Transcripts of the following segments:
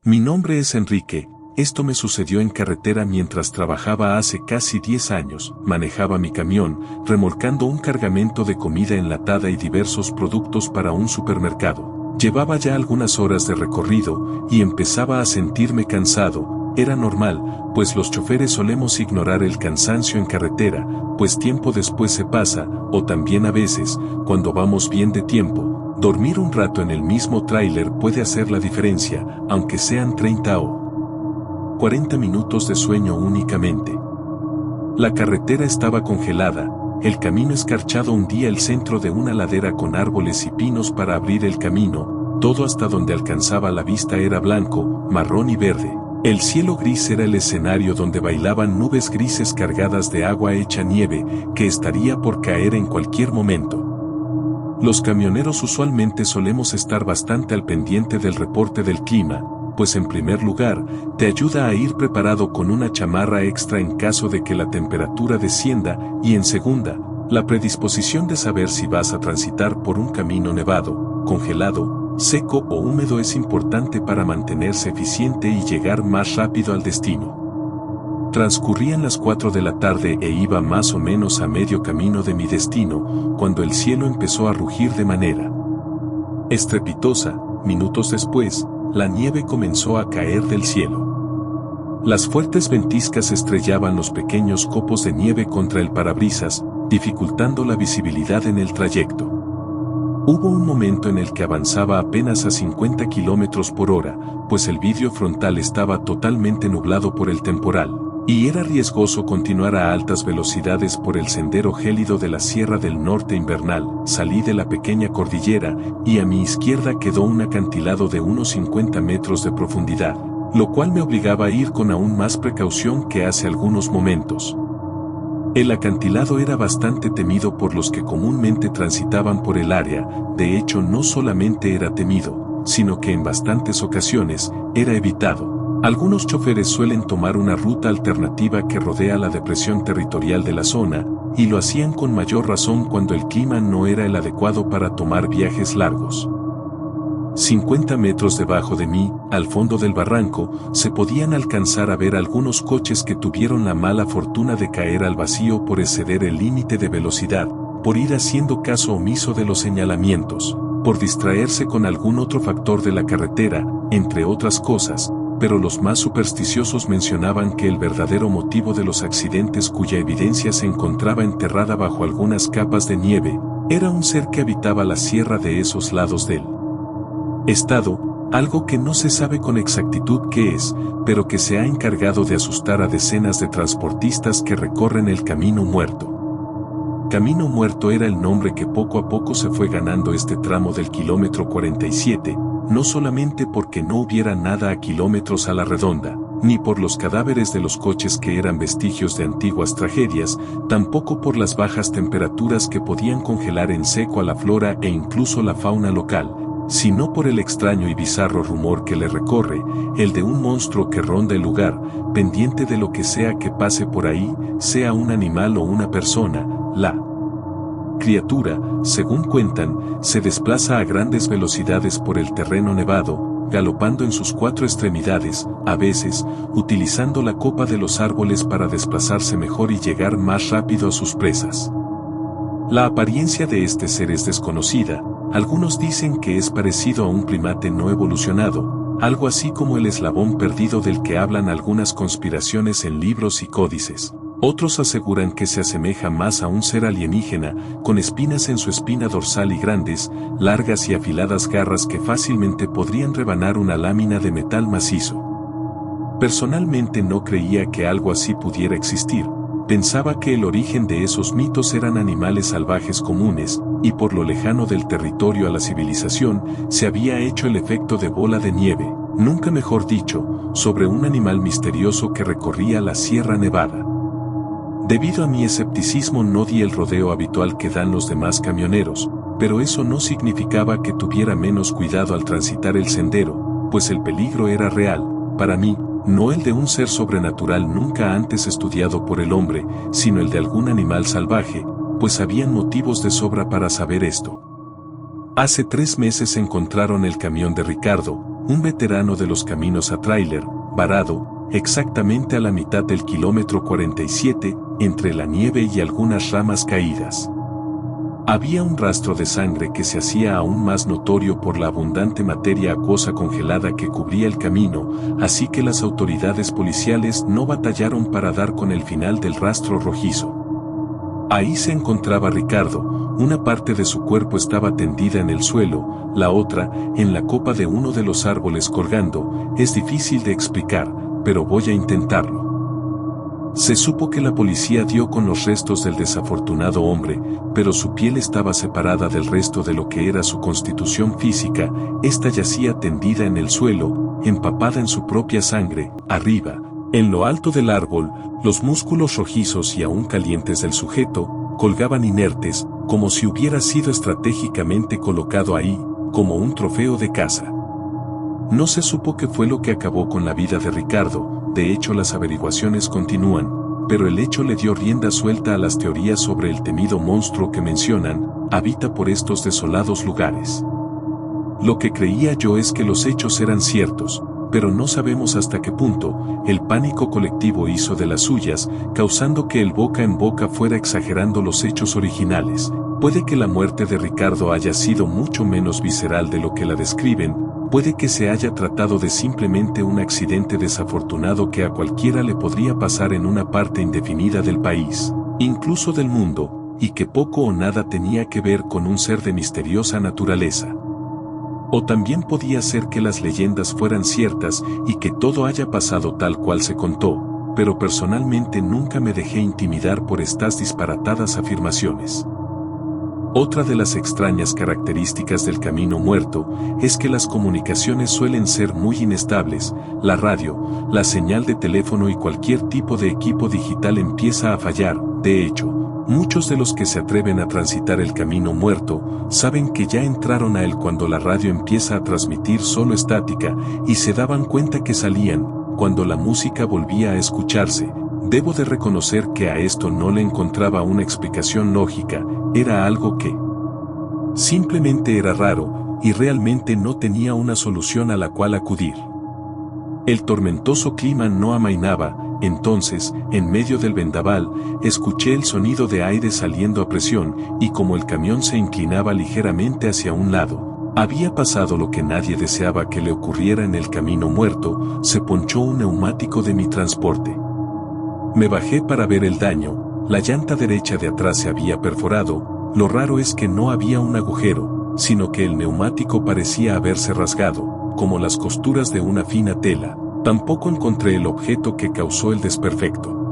Mi nombre es Enrique. Esto me sucedió en carretera mientras trabajaba hace casi 10 años. Manejaba mi camión, remolcando un cargamento de comida enlatada y diversos productos para un supermercado. Llevaba ya algunas horas de recorrido y empezaba a sentirme cansado. Era normal, pues los choferes solemos ignorar el cansancio en carretera, pues tiempo después se pasa, o también a veces, cuando vamos bien de tiempo, dormir un rato en el mismo tráiler puede hacer la diferencia, aunque sean 30 o 40 minutos de sueño únicamente. La carretera estaba congelada, el camino escarchado hundía el centro de una ladera con árboles y pinos para abrir el camino, todo hasta donde alcanzaba la vista era blanco, marrón y verde. El cielo gris era el escenario donde bailaban nubes grises cargadas de agua hecha nieve, que estaría por caer en cualquier momento. Los camioneros usualmente solemos estar bastante al pendiente del reporte del clima, pues en primer lugar, te ayuda a ir preparado con una chamarra extra en caso de que la temperatura descienda, y en segunda, la predisposición de saber si vas a transitar por un camino nevado, congelado, seco o húmedo es importante para mantenerse eficiente y llegar más rápido al destino. Transcurrían las 4 de la tarde e iba más o menos a medio camino de mi destino, cuando el cielo empezó a rugir de manera estrepitosa. Minutos después, la nieve comenzó a caer del cielo. Las fuertes ventiscas estrellaban los pequeños copos de nieve contra el parabrisas, dificultando la visibilidad en el trayecto. Hubo un momento en el que avanzaba apenas a 50 km por hora, pues el vidrio frontal estaba totalmente nublado por el temporal, y era riesgoso continuar a altas velocidades por el sendero gélido de la Sierra del Norte invernal. Salí de la pequeña cordillera, y a mi izquierda quedó un acantilado de unos 50 metros de profundidad, lo cual me obligaba a ir con aún más precaución que hace algunos momentos. El acantilado era bastante temido por los que comúnmente transitaban por el área. De hecho no solamente era temido, sino que en bastantes ocasiones, era evitado. Algunos choferes suelen tomar una ruta alternativa que rodea la depresión territorial de la zona, y lo hacían con mayor razón cuando el clima no era el adecuado para tomar viajes largos. 50 metros debajo de mí, al fondo del barranco, se podían alcanzar a ver algunos coches que tuvieron la mala fortuna de caer al vacío por exceder el límite de velocidad, por ir haciendo caso omiso de los señalamientos, por distraerse con algún otro factor de la carretera, entre otras cosas, pero los más supersticiosos mencionaban que el verdadero motivo de los accidentes cuya evidencia se encontraba enterrada bajo algunas capas de nieve, era un ser que habitaba la sierra de esos lados del estado, algo que no se sabe con exactitud qué es, pero que se ha encargado de asustar a decenas de transportistas que recorren el Camino Muerto. Camino Muerto era el nombre que poco a poco se fue ganando este tramo del kilómetro 47, no solamente porque no hubiera nada a kilómetros a la redonda, ni por los cadáveres de los coches que eran vestigios de antiguas tragedias, tampoco por las bajas temperaturas que podían congelar en seco a la flora e incluso la fauna local, sino por el extraño y bizarro rumor que le recorre, el de un monstruo que ronda el lugar, pendiente de lo que sea que pase por ahí, sea un animal o una persona. La criatura, según cuentan, se desplaza a grandes velocidades por el terreno nevado, galopando en sus 4 extremidades, a veces, utilizando la copa de los árboles para desplazarse mejor y llegar más rápido a sus presas. La apariencia de este ser es desconocida. Algunos dicen que es parecido a un primate no evolucionado, algo así como el eslabón perdido del que hablan algunas conspiraciones en libros y códices. Otros aseguran que se asemeja más a un ser alienígena, con espinas en su espina dorsal y grandes, largas y afiladas garras que fácilmente podrían rebanar una lámina de metal macizo. Personalmente no creía que algo así pudiera existir. Pensaba que el origen de esos mitos eran animales salvajes comunes, y por lo lejano del territorio a la civilización, se había hecho el efecto de bola de nieve, nunca mejor dicho, sobre un animal misterioso que recorría la Sierra Nevada. Debido a mi escepticismo no di el rodeo habitual que dan los demás camioneros, pero eso no significaba que tuviera menos cuidado al transitar el sendero, pues el peligro era real, para mí, no el de un ser sobrenatural nunca antes estudiado por el hombre, sino el de algún animal salvaje, pues habían motivos de sobra para saber esto. Hace 3 meses encontraron el camión de Ricardo, un veterano de los caminos a tráiler, varado, exactamente a la mitad del kilómetro 47, entre la nieve y algunas ramas caídas. Había un rastro de sangre que se hacía aún más notorio por la abundante materia acuosa congelada que cubría el camino, así que las autoridades policiales no batallaron para dar con el final del rastro rojizo. Ahí se encontraba Ricardo, una parte de su cuerpo estaba tendida en el suelo, la otra, en la copa de uno de los árboles colgando. Es difícil de explicar, pero voy a intentarlo. Se supo que la policía dio con los restos del desafortunado hombre, pero su piel estaba separada del resto de lo que era su constitución física. Esta yacía tendida en el suelo, empapada en su propia sangre. Arriba, en lo alto del árbol, los músculos rojizos y aún calientes del sujeto, colgaban inertes, como si hubiera sido estratégicamente colocado ahí, como un trofeo de caza. No se supo qué fue lo que acabó con la vida de Ricardo. De hecho, las averiguaciones continúan, pero el hecho le dio rienda suelta a las teorías sobre el temido monstruo que mencionan, habita por estos desolados lugares. Lo que creía yo es que los hechos eran ciertos, pero no sabemos hasta qué punto. El pánico colectivo hizo de las suyas, causando que el boca en boca fuera exagerando los hechos originales. Puede que la muerte de Ricardo haya sido mucho menos visceral de lo que la describen. Puede que se haya tratado de simplemente un accidente desafortunado que a cualquiera le podría pasar en una parte indefinida del país, incluso del mundo, y que poco o nada tenía que ver con un ser de misteriosa naturaleza. O también podía ser que las leyendas fueran ciertas y que todo haya pasado tal cual se contó, pero personalmente nunca me dejé intimidar por estas disparatadas afirmaciones. Otra de las extrañas características del camino muerto es que las comunicaciones suelen ser muy inestables. La radio, la señal de teléfono y cualquier tipo de equipo digital empieza a fallar. De hecho, muchos de los que se atreven a transitar el camino muerto saben que ya entraron a él cuando la radio empieza a transmitir solo estática y se daban cuenta que salían cuando la música volvía a escucharse. Debo de reconocer que a esto no le encontraba una explicación lógica. Era algo que simplemente era raro, y realmente no tenía una solución a la cual acudir. El tormentoso clima no amainaba. Entonces, en medio del vendaval, escuché el sonido de aire saliendo a presión, y como el camión se inclinaba ligeramente hacia un lado, había pasado lo que nadie deseaba que le ocurriera en el camino muerto. Se ponchó un neumático de mi transporte. Me bajé para ver el daño. La llanta derecha de atrás se había perforado. Lo raro es que no había un agujero, sino que el neumático parecía haberse rasgado, como las costuras de una fina tela. Tampoco encontré el objeto que causó el desperfecto.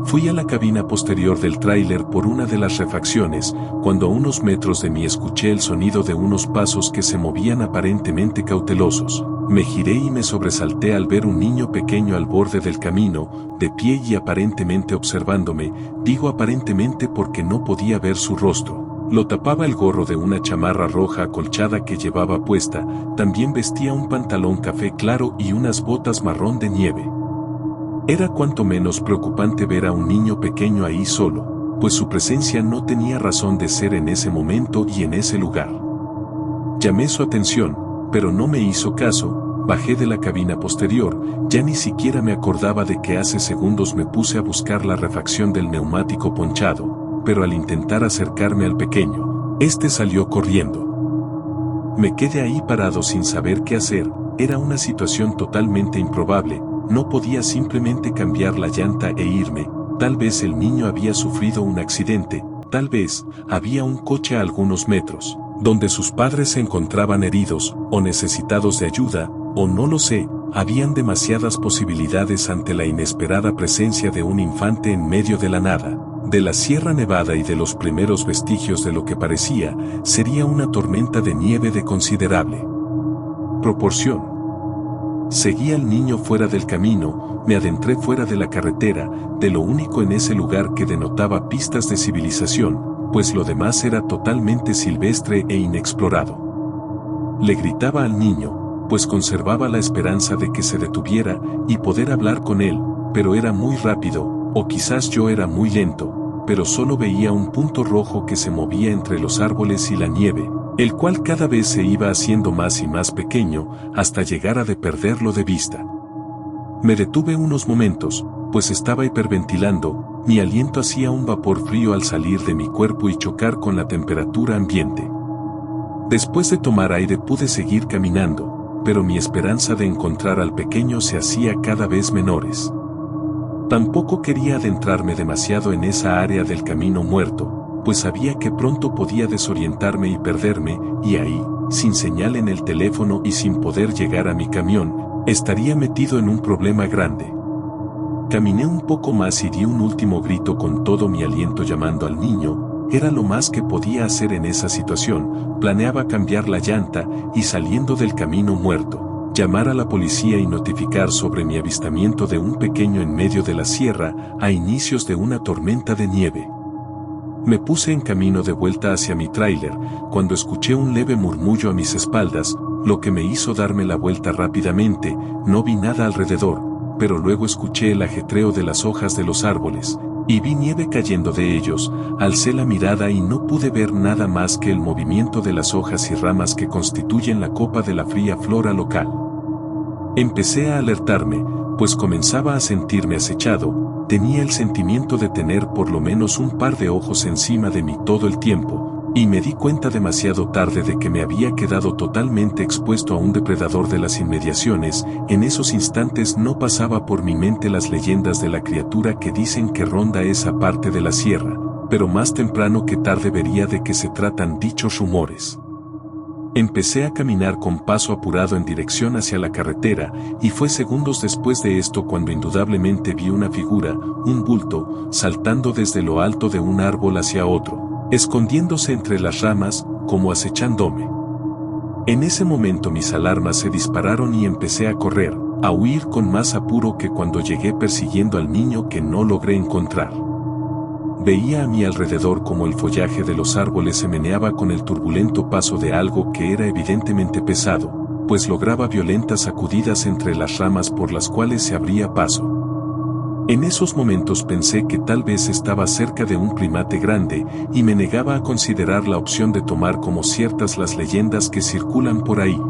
Fui a la cabina posterior del tráiler por una de las refacciones, cuando a unos metros de mí escuché el sonido de unos pasos que se movían aparentemente cautelosos. Me giré y me sobresalté al ver un niño pequeño al borde del camino, de pie y aparentemente observándome. Digo aparentemente porque no podía ver su rostro. Lo tapaba el gorro de una chamarra roja acolchada que llevaba puesta. También vestía un pantalón café claro y unas botas marrón de nieve. Era cuanto menos preocupante ver a un niño pequeño ahí solo, pues su presencia no tenía razón de ser en ese momento y en ese lugar. Llamé su atención, pero no me hizo caso. Bajé de la cabina posterior. Ya ni siquiera me acordaba de que hace segundos me puse a buscar la refacción del neumático ponchado, pero al intentar acercarme al pequeño, este salió corriendo. Me quedé ahí parado sin saber qué hacer. Era una situación totalmente improbable. No podía simplemente cambiar la llanta e irme. Tal vez el niño había sufrido un accidente, tal vez había un coche a algunos metros, donde sus padres se encontraban heridos, o necesitados de ayuda, o no lo sé. Habían demasiadas posibilidades ante la inesperada presencia de un infante en medio de la nada, de la Sierra Nevada y de los primeros vestigios de lo que parecía sería una tormenta de nieve de considerable proporción. Seguí al niño fuera del camino, me adentré fuera de la carretera, de lo único en ese lugar que denotaba pistas de civilización, pues lo demás era totalmente silvestre e inexplorado. Le gritaba al niño, pues conservaba la esperanza de que se detuviera y poder hablar con él, pero era muy rápido, o quizás yo era muy lento, pero solo veía un punto rojo que se movía entre los árboles y la nieve. el cual cada vez se iba haciendo más y más pequeño hasta llegar a perderlo de vista. Me detuve unos momentos, pues estaba hiperventilando, mi aliento hacía un vapor frío al salir de mi cuerpo y chocar con la temperatura ambiente. Después de tomar aire pude seguir caminando, pero mi esperanza de encontrar al pequeño se hacía cada vez menores. Tampoco quería adentrarme demasiado en esa área del camino muerto, pues sabía que pronto podía desorientarme y perderme, y ahí, sin señal en el teléfono y sin poder llegar a mi camión, estaría metido en un problema grande. Caminé un poco más y di un último grito con todo mi aliento llamando al niño. Era lo más que podía hacer en esa situación. Planeaba cambiar la llanta y, saliendo del camino muerto, llamar a la policía y notificar sobre mi avistamiento de un pequeño en medio de la sierra a inicios de una tormenta de nieve. Me puse en camino de vuelta hacia mi tráiler cuando escuché un leve murmullo a mis espaldas, lo que me hizo darme la vuelta rápidamente. No vi nada alrededor, pero luego escuché el ajetreo de las hojas de los árboles, y vi nieve cayendo de ellos. Alcé la mirada y no pude ver nada más que el movimiento de las hojas y ramas que constituyen la copa de la fría flora local. Empecé a alertarme, pues comenzaba a sentirme acechado. Tenía el sentimiento de tener por lo menos un par de ojos encima de mí todo el tiempo, y me di cuenta demasiado tarde de que me había quedado totalmente expuesto a un depredador de las inmediaciones. En esos instantes no pasaba por mi mente las leyendas de la criatura que dicen que ronda esa parte de la sierra, pero más temprano que tarde vería de qué se tratan dichos rumores. Empecé a caminar con paso apurado en dirección hacia la carretera, y fue segundos después de esto cuando indudablemente vi una figura, un bulto, saltando desde lo alto de un árbol hacia otro, escondiéndose entre las ramas, como acechándome. En ese momento mis alarmas se dispararon y empecé a correr, a huir con más apuro que cuando llegué persiguiendo al niño que no logré encontrar. Veía a mi alrededor como el follaje de los árboles se meneaba con el turbulento paso de algo que era evidentemente pesado, pues lograba violentas sacudidas entre las ramas por las cuales se abría paso. En esos momentos pensé que tal vez estaba cerca de un primate grande, y me negaba a considerar la opción de tomar como ciertas las leyendas que circulan por ahí.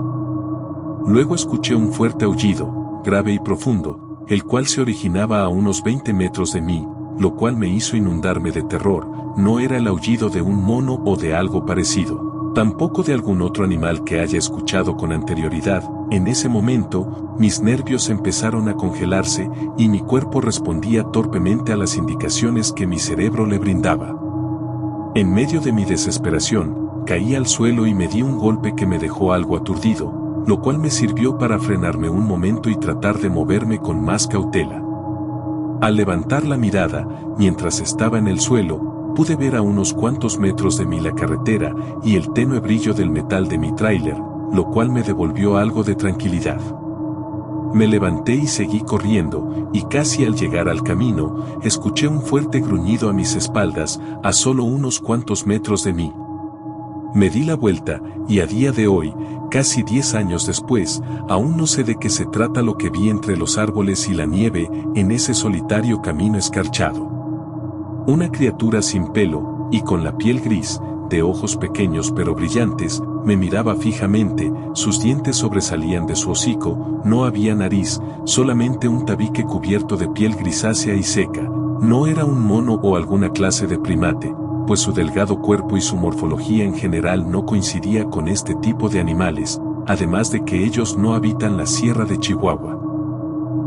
Luego escuché un fuerte aullido, grave y profundo, el cual se originaba a unos 20 metros de mí, lo cual me hizo inundarme de terror. No era el aullido de un mono o de algo parecido, tampoco de algún otro animal que haya escuchado con anterioridad. En ese momento, mis nervios empezaron a congelarse, y mi cuerpo respondía torpemente a las indicaciones que mi cerebro le brindaba. En medio de mi desesperación, caí al suelo y me di un golpe que me dejó algo aturdido, lo cual me sirvió para frenarme un momento y tratar de moverme con más cautela. Al levantar la mirada, mientras estaba en el suelo, pude ver a unos cuantos metros de mí la carretera y el tenue brillo del metal de mi tráiler, lo cual me devolvió algo de tranquilidad. Me levanté y seguí corriendo, y casi al llegar al camino, escuché un fuerte gruñido a mis espaldas, a solo unos cuantos metros de mí. Me di la vuelta, y a día de hoy, casi 10 años después, aún no sé de qué se trata lo que vi entre los árboles y la nieve en ese solitario camino escarchado. Una criatura sin pelo, y con la piel gris, de ojos pequeños pero brillantes, me miraba fijamente. Sus dientes sobresalían de su hocico, no había nariz, solamente un tabique cubierto de piel grisácea y seca. No era un mono o alguna clase de primate, pues su delgado cuerpo y su morfología en general no coincidía con este tipo de animales, además de que ellos no habitan la Sierra de Chihuahua.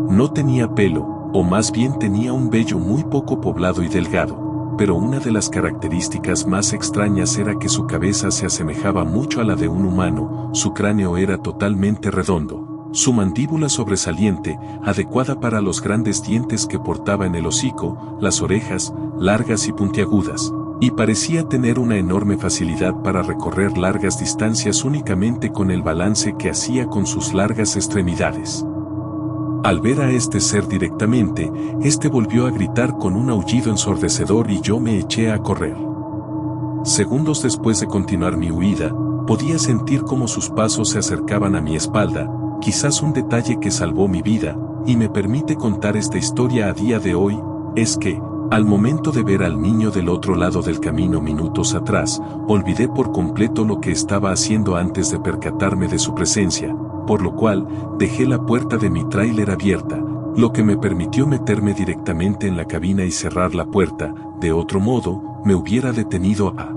No tenía pelo, o más bien tenía un vello muy poco poblado y delgado, pero una de las características más extrañas era que su cabeza se asemejaba mucho a la de un humano. Su cráneo era totalmente redondo, su mandíbula sobresaliente, adecuada para los grandes dientes que portaba en el hocico, las orejas, largas y puntiagudas, y parecía tener una enorme facilidad para recorrer largas distancias únicamente con el balance que hacía con sus largas extremidades. Al ver a este ser directamente, este volvió a gritar con un aullido ensordecedor y yo me eché a correr. Segundos después de continuar mi huida, podía sentir cómo sus pasos se acercaban a mi espalda, quizás un detalle que salvó mi vida, y me permite contar esta historia a día de hoy, es que, Al momento de ver al niño del otro lado del camino minutos atrás, olvidé por completo lo que estaba haciendo antes de percatarme de su presencia, por lo cual dejé la puerta de mi tráiler abierta, lo que me permitió meterme directamente en la cabina y cerrar la puerta. De otro modo, me hubiera detenido a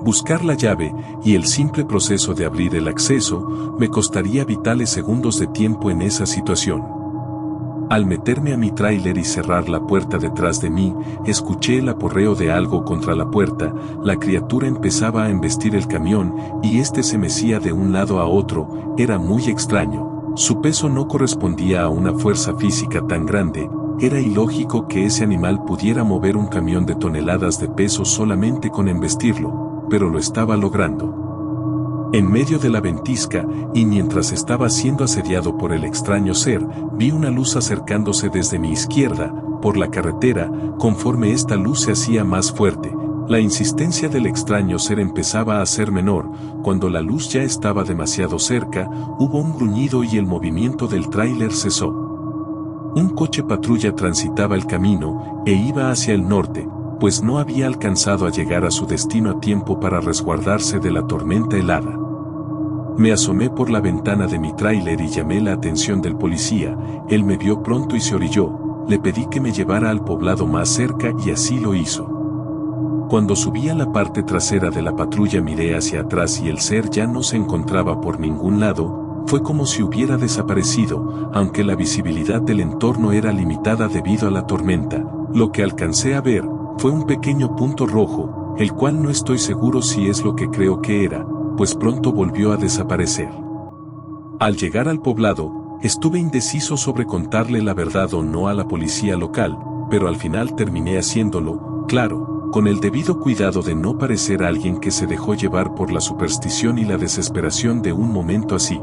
buscar la llave, y el simple proceso de abrir el acceso me costaría vitales segundos de tiempo en esa situación. Al meterme a mi tráiler y cerrar la puerta detrás de mí, escuché el aporreo de algo contra la puerta. La criatura empezaba a embestir el camión, y este se mecía de un lado a otro. Era muy extraño. Su peso no correspondía a una fuerza física tan grande. Era ilógico que ese animal pudiera mover un camión de toneladas de peso solamente con embestirlo, pero lo estaba logrando. En medio de la ventisca, y mientras estaba siendo asediado por el extraño ser, vi una luz acercándose desde mi izquierda, por la carretera. Conforme esta luz se hacía más fuerte, la insistencia del extraño ser empezaba a ser menor. Cuando la luz ya estaba demasiado cerca, hubo un gruñido y el movimiento del tráiler cesó. Un coche patrulla transitaba el camino, e iba hacia el norte, pues no había alcanzado a llegar a su destino a tiempo para resguardarse de la tormenta helada. Me asomé por la ventana de mi tráiler y llamé la atención del policía. Él me vio pronto y se orilló. Le pedí que me llevara al poblado más cerca y así lo hizo. Cuando subí a la parte trasera de la patrulla miré hacia atrás y el ser ya no se encontraba por ningún lado. Fue como si hubiera desaparecido, aunque la visibilidad del entorno era limitada debido a la tormenta. Lo que alcancé a ver fue un pequeño punto rojo, el cual no estoy seguro si es lo que creo que era, pues pronto volvió a desaparecer. Al llegar al poblado, estuve indeciso sobre contarle la verdad o no a la policía local, pero al final terminé haciéndolo, claro, con el debido cuidado de no parecer alguien que se dejó llevar por la superstición y la desesperación de un momento así.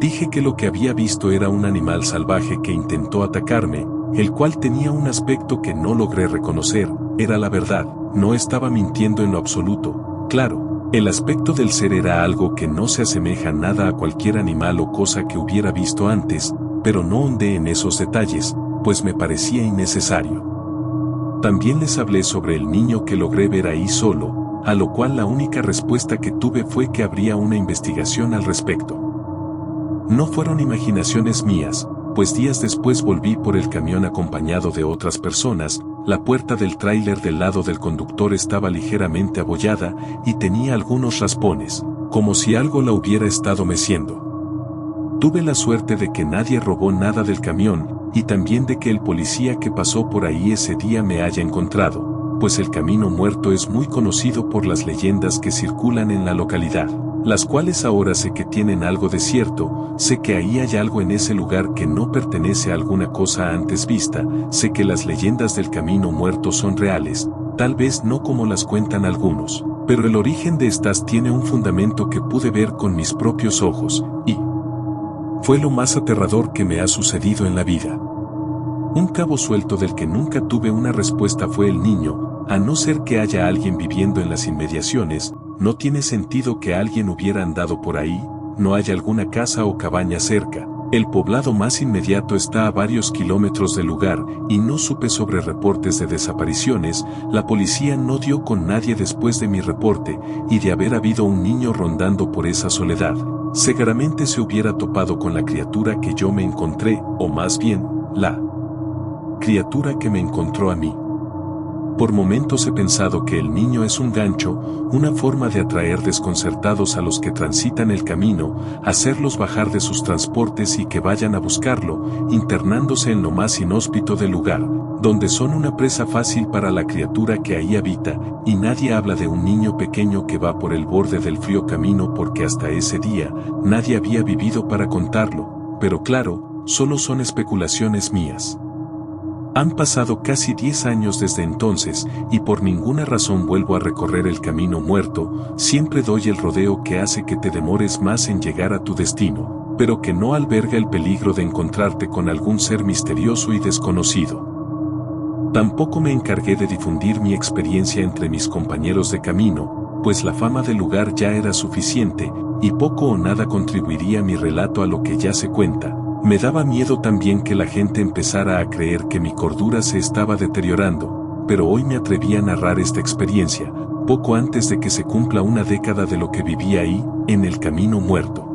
Dije que lo que había visto era un animal salvaje que intentó atacarme, el cual tenía un aspecto que no logré reconocer. Era la verdad, no estaba mintiendo en lo absoluto. Claro, el aspecto del ser era algo que no se asemeja nada a cualquier animal o cosa que hubiera visto antes, pero no ahondé en esos detalles, pues me parecía innecesario. También les hablé sobre el niño que logré ver ahí solo, a lo cual la única respuesta que tuve fue que habría una investigación al respecto. No fueron imaginaciones mías, pues días después volví por el camión acompañado de otras personas. La puerta del tráiler del lado del conductor estaba ligeramente abollada y tenía algunos raspones, como si algo la hubiera estado meciendo. Tuve la suerte de que nadie robó nada del camión, y también de que el policía que pasó por ahí ese día me haya encontrado, pues el Camino Muerto es muy conocido por las leyendas que circulan en la localidad, las cuales ahora sé que tienen algo de cierto. Sé que ahí hay algo en ese lugar que no pertenece a alguna cosa antes vista. Sé que las leyendas del Camino Muerto son reales, tal vez no como las cuentan algunos, pero el origen de estas tiene un fundamento que pude ver con mis propios ojos, y fue lo más aterrador que me ha sucedido en la vida. Un cabo suelto del que nunca tuve una respuesta fue el niño. A no ser que haya alguien viviendo en las inmediaciones, no tiene sentido que alguien hubiera andado por ahí. No hay alguna casa o cabaña cerca. El poblado más inmediato está a varios kilómetros del lugar, y no supe sobre reportes de desapariciones. La policía no dio con nadie después de mi reporte, y de haber habido un niño rondando por esa soledad, seguramente se hubiera topado con la criatura que yo me encontré, o más bien, la criatura que me encontró a mí. Por momentos he pensado que el niño es un gancho, una forma de atraer desconcertados a los que transitan el camino, hacerlos bajar de sus transportes y que vayan a buscarlo, internándose en lo más inhóspito del lugar, donde son una presa fácil para la criatura que ahí habita. Y nadie habla de un niño pequeño que va por el borde del frío camino, porque hasta ese día nadie había vivido para contarlo. Pero claro, solo son especulaciones mías. Han pasado casi 10 años desde entonces, y por ninguna razón vuelvo a recorrer el Camino Muerto. Siempre doy el rodeo que hace que te demores más en llegar a tu destino, pero que no alberga el peligro de encontrarte con algún ser misterioso y desconocido. Tampoco me encargué de difundir mi experiencia entre mis compañeros de camino, pues la fama del lugar ya era suficiente, y poco o nada contribuiría mi relato a lo que ya se cuenta. Me daba miedo también que la gente empezara a creer que mi cordura se estaba deteriorando, pero hoy me atreví a narrar esta experiencia, poco antes de que se cumpla una década de lo que viví ahí, en el camino muerto.